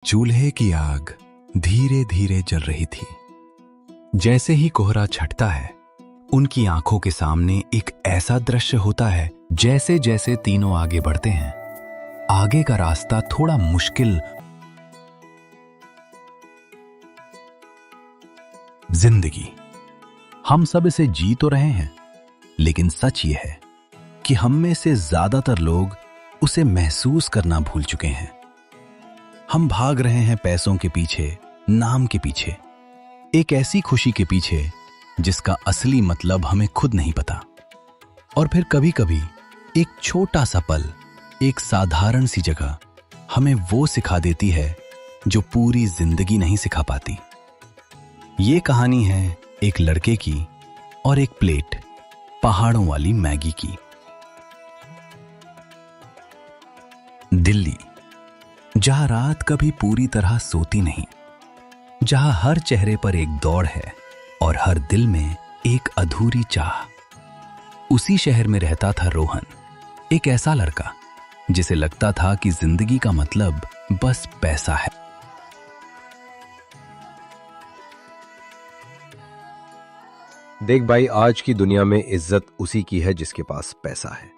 चूल्हे की आग धीरे धीरे जल रही थी। जैसे ही कोहरा छटता है, उनकी आंखों के सामने एक ऐसा दृश्य होता है जैसे जैसे तीनों आगे बढ़ते हैं, आगे का रास्ता थोड़ा मुश्किल। जिंदगी, हम सब इसे जी तो रहे हैं, लेकिन सच ये है कि हम में से ज्यादातर लोग उसे महसूस करना भूल चुके हैं। हम भाग रहे हैं पैसों के पीछे, नाम के पीछे, एक ऐसी खुशी के पीछे जिसका असली मतलब हमें खुद नहीं पता। और फिर कभी कभी एक छोटा सा पल, एक साधारण सी जगह हमें वो सिखा देती है जो पूरी जिंदगी नहीं सिखा पाती। ये कहानी है एक लड़के की और एक प्लेट पहाड़ों वाली मैगी की। दिल्ली, जहां रात कभी पूरी तरह सोती नहीं, जहां हर चेहरे पर एक दौड़ है और हर दिल में एक अधूरी चाह। उसी शहर में रहता था रोहन, एक ऐसा लड़का जिसे लगता था कि जिंदगी का मतलब बस पैसा है। देख भाई, आज की दुनिया में इज्जत उसी की है जिसके पास पैसा है।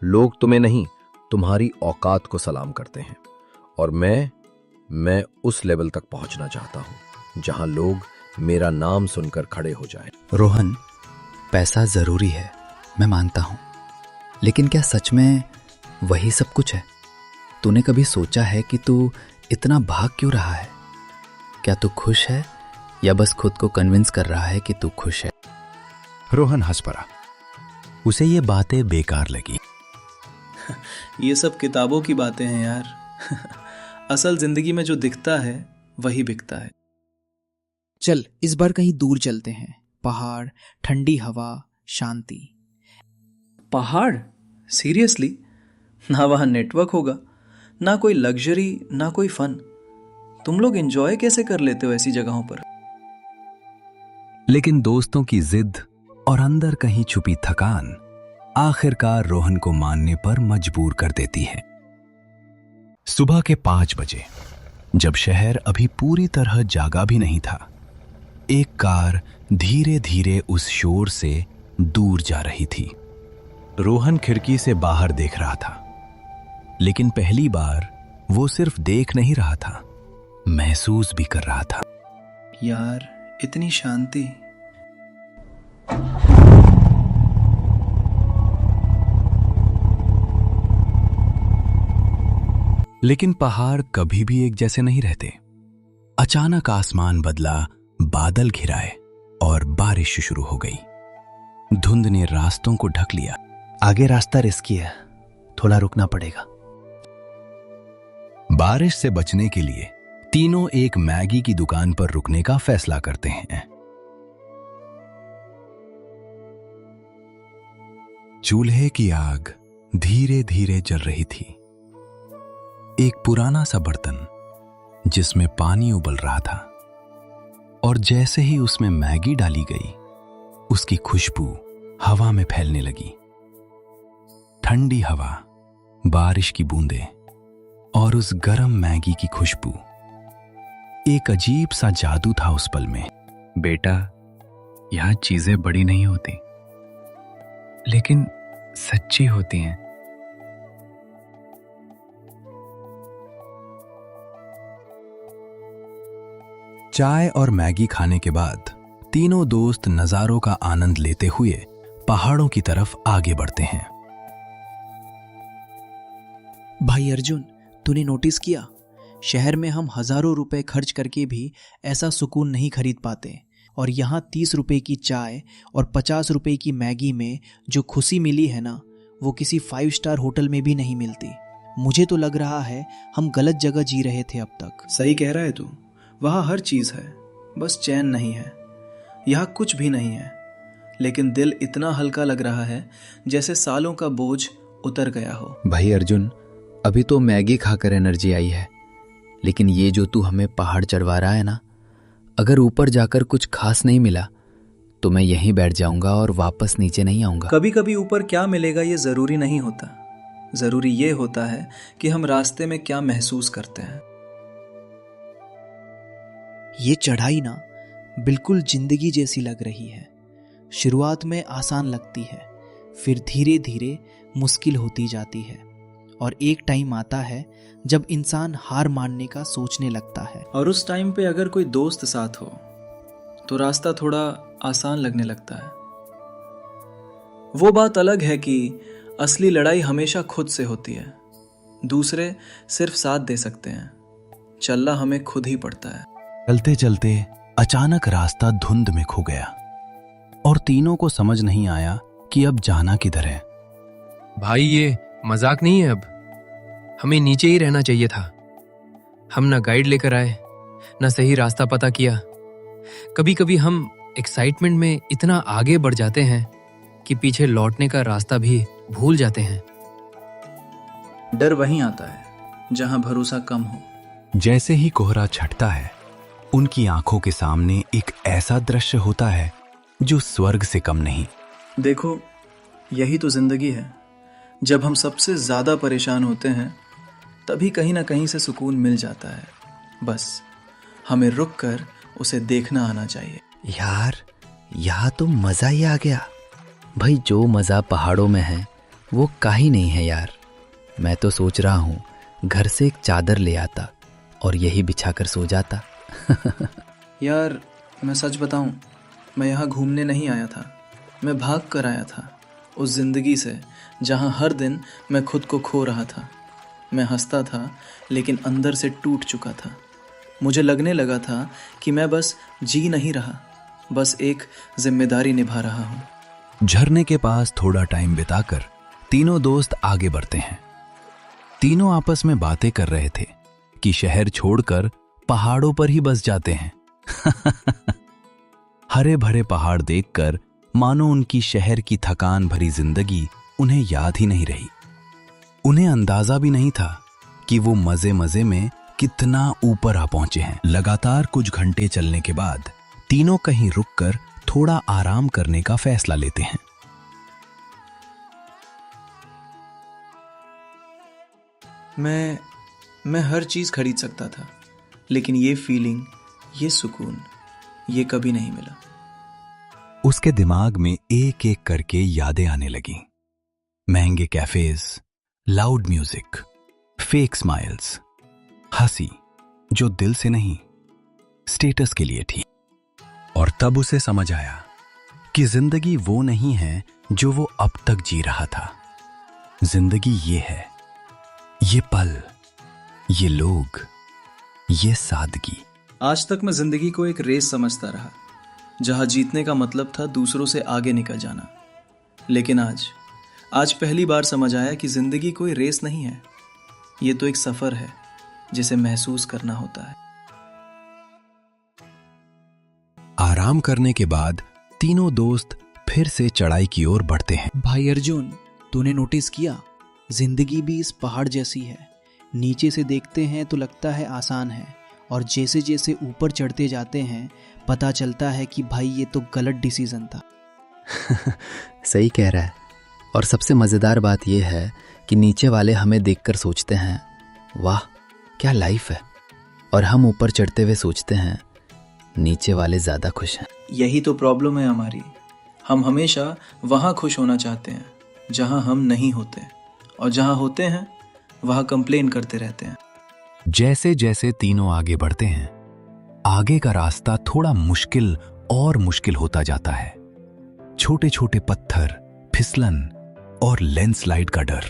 लोग तुम्हें नहीं, तुम्हारी औकात को सलाम करते हैं। और मैं उस लेवल तक पहुंचना चाहता हूं जहां लोग मेरा नाम सुनकर खड़े हो जाएं। रोहन, पैसा जरूरी है, मैं मानता हूं, लेकिन क्या सच में वही सब कुछ है? तूने कभी सोचा है कि तू इतना भाग क्यों रहा है? क्या तू खुश है या बस खुद को कन्विंस कर रहा है कि तू खुश है? रोहन हंस पड़ा। उसे ये बातें बेकार लगी। ये सब किताबों की बातें हैं यार। असल जिंदगी में जो दिखता है वही बिकता है। चल, इस बार कहीं दूर चलते हैं। पहाड़, ठंडी हवा, शांति। पहाड़? सीरियसली? ना वहां नेटवर्क होगा, ना कोई लग्जरी, ना कोई फन। तुम लोग एंजॉय कैसे कर लेते हो ऐसी जगहों पर? लेकिन दोस्तों की जिद और अंदर कहीं छुपी थकान आखिरकार रोहन को मानने पर मजबूर कर देती है। सुबह के 5 बजे, जब शहर अभी पूरी तरह जागा भी नहीं था, एक कार धीरे धीरे उस शोर से दूर जा रही थी। रोहन खिड़की से बाहर देख रहा था, लेकिन पहली बार वो सिर्फ देख नहीं रहा था, महसूस भी कर रहा था। यार, इतनी शांति। लेकिन पहाड़ कभी भी एक जैसे नहीं रहते। अचानक आसमान बदला, बादल घिराए और बारिश शुरू हो गई। धुंध ने रास्तों को ढक लिया। आगे रास्ता रिस्की है, थोड़ा रुकना पड़ेगा। बारिश से बचने के लिए तीनों एक मैगी की दुकान पर रुकने का फैसला करते हैं। चूल्हे की आग धीरे धीरे जल रही थी। एक पुराना सा बर्तन जिसमें पानी उबल रहा था, और जैसे ही उसमें मैगी डाली गई, उसकी खुशबू हवा में फैलने लगी। ठंडी हवा, बारिश की बूंदें और उस गरम मैगी की खुशबू, एक अजीब सा जादू था उस पल में। बेटा, यहां चीजें बड़ी नहीं होती, लेकिन सच्ची होती हैं। चाय और मैगी खाने के बाद तीनों दोस्त नजारों का आनंद लेते हुए पहाड़ों की तरफ आगे बढ़ते हैं। भाई अर्जुन, तूने नोटिस किया, शहर में हम हजारों रुपए खर्च करके भी ऐसा सुकून नहीं खरीद पाते, और यहाँ 30 रुपए की चाय और 50 रुपए की मैगी में जो खुशी मिली है ना, वो किसी 5 स्टार होटल में भी नहीं मिलती। मुझे तो लग रहा है हम गलत जगह जी रहे थे अब तक। सही कह रहा है तू। वहाँ हर चीज है, बस चैन नहीं है। यहाँ कुछ भी नहीं है, लेकिन दिल इतना हल्का लग रहा है जैसे सालों का बोझ उतर गया हो। भाई अर्जुन, अभी तो मैगी खाकर एनर्जी आई है, लेकिन ये जो तू हमें पहाड़ चढ़वा रहा है ना, अगर ऊपर जाकर कुछ खास नहीं मिला तो मैं यहीं बैठ जाऊंगा और वापस नीचे नहीं आऊंगा। कभी कभी ऊपर क्या मिलेगा ये जरूरी नहीं होता। जरूरी ये होता है कि हम रास्ते में क्या महसूस करते हैं। ये चढ़ाई ना बिल्कुल जिंदगी जैसी लग रही है। शुरुआत में आसान लगती है, फिर धीरे धीरे मुश्किल होती जाती है और एक टाइम आता है जब इंसान हार मानने का सोचने लगता है। और उस टाइम पे अगर कोई दोस्त साथ हो तो रास्ता थोड़ा आसान लगने लगता है। वो बात अलग है कि असली लड़ाई हमेशा खुद से होती है। दूसरे सिर्फ साथ दे सकते हैं, चलना हमें खुद ही पड़ता है। चलते चलते अचानक रास्ता धुंध में खो गया और तीनों को समझ नहीं आया कि अब जाना किधर है। भाई ये मजाक नहीं है, अब हमें नीचे ही रहना चाहिए था। हम ना गाइड लेकर आए, ना सही रास्ता पता किया। कभी कभी हम एक्साइटमेंट में इतना आगे बढ़ जाते हैं कि पीछे लौटने का रास्ता भी भूल जाते हैं। डर वहीं आता है जहां भरोसा कम हो। जैसे ही कोहरा छटता है, उनकी आंखों के सामने एक ऐसा दृश्य होता है जो स्वर्ग से कम नहीं। देखो, यही तो जिंदगी है। जब हम सबसे ज्यादा परेशान होते हैं तभी कहीं ना कहीं से सुकून मिल जाता है। बस हमें रुक कर उसे देखना आना चाहिए। यार, यहाँ तो मज़ा ही आ गया। भाई, जो मज़ा पहाड़ों में है वो कहीं नहीं है यार। मैं तो सोच रहा हूँ घर से एक चादर ले आता और यही बिछाकर सो जाता। यार, मैं सच बताऊं, मैं यहाँ घूमने नहीं आया था। मैं भाग कर आया था उस जिंदगी से जहाँ हर दिन मैं खुद को खो रहा था। मैं हंसता था लेकिन अंदर से टूट चुका था। मुझे लगने लगा था कि मैं बस जी नहीं रहा, बस एक जिम्मेदारी निभा रहा हूँ। झरने के पास थोड़ा टाइम बिताकर तीनों दोस्त आगे बढ़ते हैं। तीनों आपस में बातें कर रहे थे कि शहर छोड़कर पहाड़ों पर ही बस जाते हैं। हरे भरे पहाड़ देखकर मानो उनकी शहर की थकान भरी जिंदगी उन्हें याद ही नहीं रही। उन्हें अंदाजा भी नहीं था कि वो मजे मजे में कितना ऊपर आ पहुंचे हैं। लगातार कुछ घंटे चलने के बाद तीनों कहीं रुककर थोड़ा आराम करने का फैसला लेते हैं। मैं हर चीज खरीद सकता था, लेकिन ये फीलिंग, ये सुकून, ये कभी नहीं मिला। उसके दिमाग में एक एक करके यादें आने लगी। महंगे cafes, loud music, fake smiles, हंसी जो दिल से नहीं, स्टेटस के लिए थी। और तब उसे समझ आया कि जिंदगी वो नहीं है जो वो अब तक जी रहा था। जिंदगी ये है, ये पल, ये लोग, ये सादगी। आज तक मैं जिंदगी को एक रेस समझता रहा जहां जीतने का मतलब था दूसरों से आगे निकल जाना। लेकिन आज पहली बार समझ आया कि जिंदगी कोई रेस नहीं है, ये तो एक सफर है जिसे महसूस करना होता है। आराम करने के बाद तीनों दोस्त फिर से चढ़ाई की ओर बढ़ते हैं। भाई अर्जुन, तूने नोटिस किया, जिंदगी भी इस पहाड़ जैसी है। नीचे से देखते हैं तो लगता है आसान है, और जैसे जैसे ऊपर चढ़ते जाते हैं पता चलता है कि भाई ये तो गलत डिसीजन था। सही कह रहा है। और सबसे मज़ेदार बात यह है कि नीचे वाले हमें देखकर सोचते हैं, वाह क्या लाइफ है, और हम ऊपर चढ़ते हुए सोचते हैं नीचे वाले ज़्यादा खुश हैं। यही तो प्रॉब्लम है हमारी। हम हमेशा वहाँ खुश होना चाहते हैं जहाँ हम नहीं होते, और जहाँ होते हैं वहाँ कंप्लेन करते रहते हैं। जैसे जैसे तीनों आगे बढ़ते हैं, आगे का रास्ता थोड़ा मुश्किल और मुश्किल होता जाता है। छोटे छोटे पत्थर, फिसलन और लैंडस्लाइड का डर।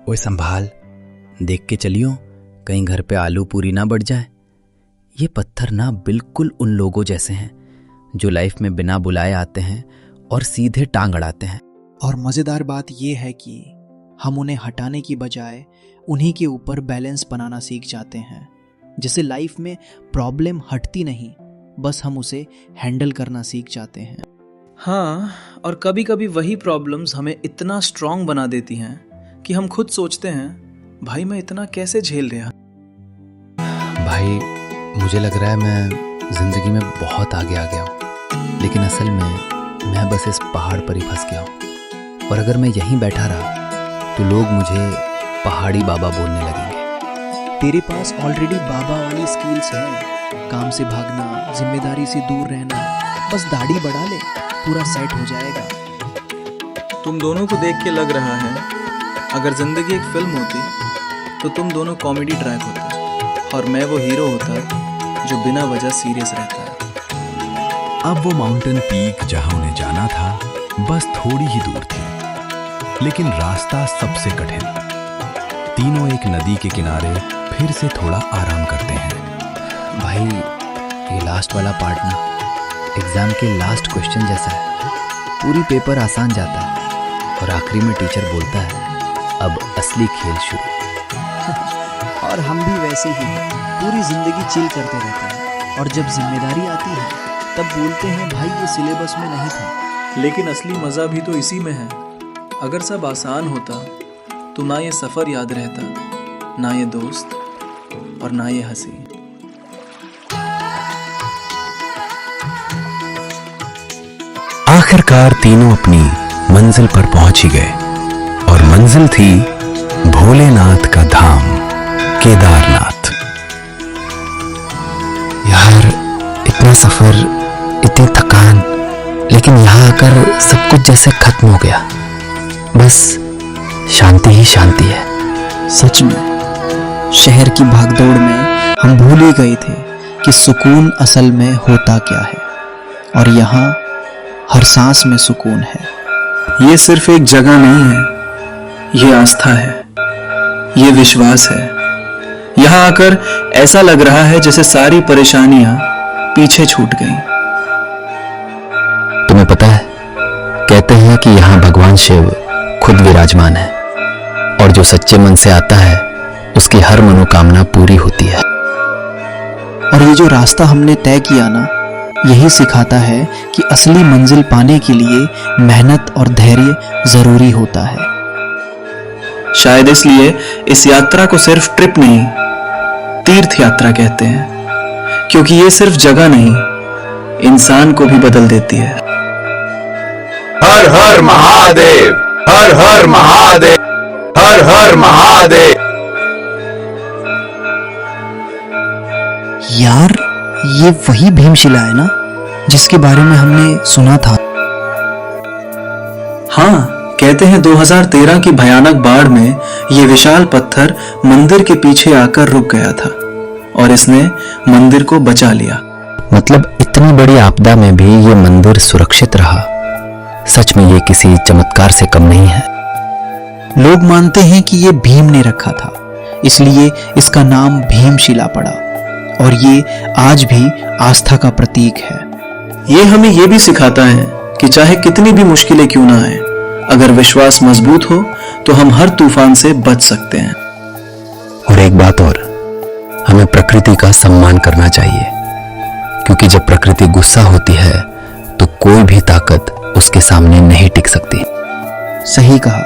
ओए संभाल, देख के चलियो, कहीं घर पे आलू पूरी ना बढ़ जाए। ये पत्थर ना बिल्कुल उन लोगों जैसे हैं जो लाइफ में बिना बुलाए आते हैं और सीधे टांग अड़ाते हैं। और मज़ेदार बात यह है कि हम उन्हें हटाने की बजाय उन्हीं के ऊपर बैलेंस बनाना सीख जाते हैं। जैसे लाइफ में प्रॉब्लम हटती नहीं, बस हम उसे हैंडल करना सीख जाते हैं। हाँ, और कभी कभी वही प्रॉब्लम्स हमें इतना स्ट्रांग बना देती हैं कि हम खुद सोचते हैं, भाई मैं इतना कैसे झेल रहा। भाई, मुझे लग रहा है मैं जिंदगी में बहुत आगे आ गया हूँ, लेकिन असल में मैं बस इस पहाड़ पर ही फंस गया हूँ। और अगर मैं यहीं बैठा रहा तो लोग मुझे पहाड़ी बाबा बोलने लगेंगे। तेरे पास ऑलरेडी बाबा वाली स्किल्स है, काम से भागना, जिम्मेदारी से दूर रहना, बस दाढ़ी बढ़ा ले, पूरा सेट हो जाएगा। तुम दोनों को देख के लग रहा है अगर जिंदगी एक फिल्म होती तो तुम दोनों कॉमेडी ट्रैक होता और मैं वो हीरो होता जो बिना वजह सीरियस रहता है। अब वो माउंटेन पीक जहां उन्हें जाना था बस थोड़ी ही दूर थी, लेकिन रास्ता सबसे कठिन। तीनों एक नदी के किनारे फिर से थोड़ा आराम करते हैं। भाई ये लास्ट वाला पार्ट ना एग्जाम के लास्ट क्वेश्चन जैसा है। पूरी पेपर आसान जाता है और आखिरी में टीचर बोलता है अब असली खेल शुरू। और हम भी वैसे ही पूरी जिंदगी चिल करते रहते हैं और जब जिम्मेदारी आती है तब बोलते हैं भाई ये सिलेबस में नहीं था। लेकिन असली मज़ा भी तो इसी में है। अगर सब आसान होता तो ना ये सफ़र याद रहता, ना ये दोस्त और ना ये हंसी। आखिरकार तीनों अपनी मंजिल पर पहुंच ही गए और मंजिल थी भोलेनाथ का धाम केदारनाथ। यार इतना सफर, इतनी थकान, लेकिन यहाँ आकर सब कुछ जैसे खत्म हो गया। बस शांति ही शांति है। सच में शहर की भागदौड़ में हम भूल ही गए थे कि सुकून असल में होता क्या है, और यहाँ हर सांस में सुकून है। ये सिर्फ एक जगह नहीं है, ये आस्था है, ये विश्वास है। यहाँ आकर ऐसा लग रहा है जैसे सारी परेशानियां पीछे छूट गईं। तुम्हें पता है, कहते हैं कि यहाँ भगवान शिव खुद विराजमान है और जो सच्चे मन से आता है उसकी हर मनोकामना पूरी होती है। और ये जो रास्ता हमने तय किया ना, यही सिखाता है कि असली मंजिल पाने के लिए मेहनत और धैर्य जरूरी होता है। शायद इसलिए इस यात्रा को सिर्फ ट्रिप नहीं, तीर्थ यात्रा कहते हैं, क्योंकि ये सिर्फ जगह नहीं, इंसान को भी बदल देती है। हर हर महादेव, हर हर महादेव, हर हर महादेव। यार ये वही भीमशिला है ना जिसके बारे में हमने सुना था। हाँ, कहते हैं 2013 की भयानक बाढ़ में ये विशाल पत्थर मंदिर के पीछे आकर रुक गया था और इसने मंदिर को बचा लिया। मतलब इतनी बड़ी आपदा में भी ये मंदिर सुरक्षित रहा। सच में ये किसी चमत्कार से कम नहीं है। लोग मानते हैं कि ये भीम ने रखा था, इसलिए इसका नाम भीमशिला पड़ा, और ये आज भी आस्था का प्रतीक है। ये हमें ये भी सिखाता है कि चाहे कितनी भी मुश्किलें क्यों ना आए, अगर विश्वास मजबूत हो तो हम हर तूफान से बच सकते हैं। और एक बात और, हमें प्रकृति का सम्मान करना चाहिए, क्योंकि जब प्रकृति गुस्सा होती है तो कोई भी ताकत उसके सामने नहीं टिक सकती। सही कहा,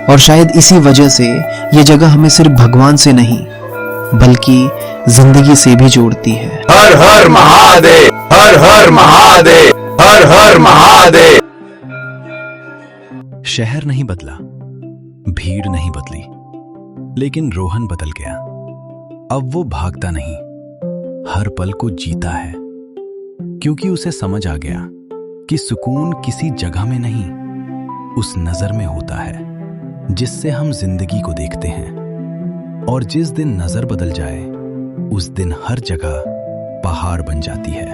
और शायद इसी वजह से ये जगह हमें सिर्फ भगवान से नहीं बल्कि जिंदगी से भी जोड़ती है। हर हर महादेव, हर हर महादेव, हर हर महादेव। शहर नहीं बदला, भीड़ नहीं बदली, लेकिन रोहन बदल गया। अब वो भागता नहीं, हर पल को जीता है, क्योंकि उसे समझ आ गया कि सुकून किसी जगह में नहीं, उस नजर में होता है जिससे हम जिंदगी को देखते हैं। और जिस दिन नजर बदल जाए उस दिन हर जगह पहाड़ बन जाती है।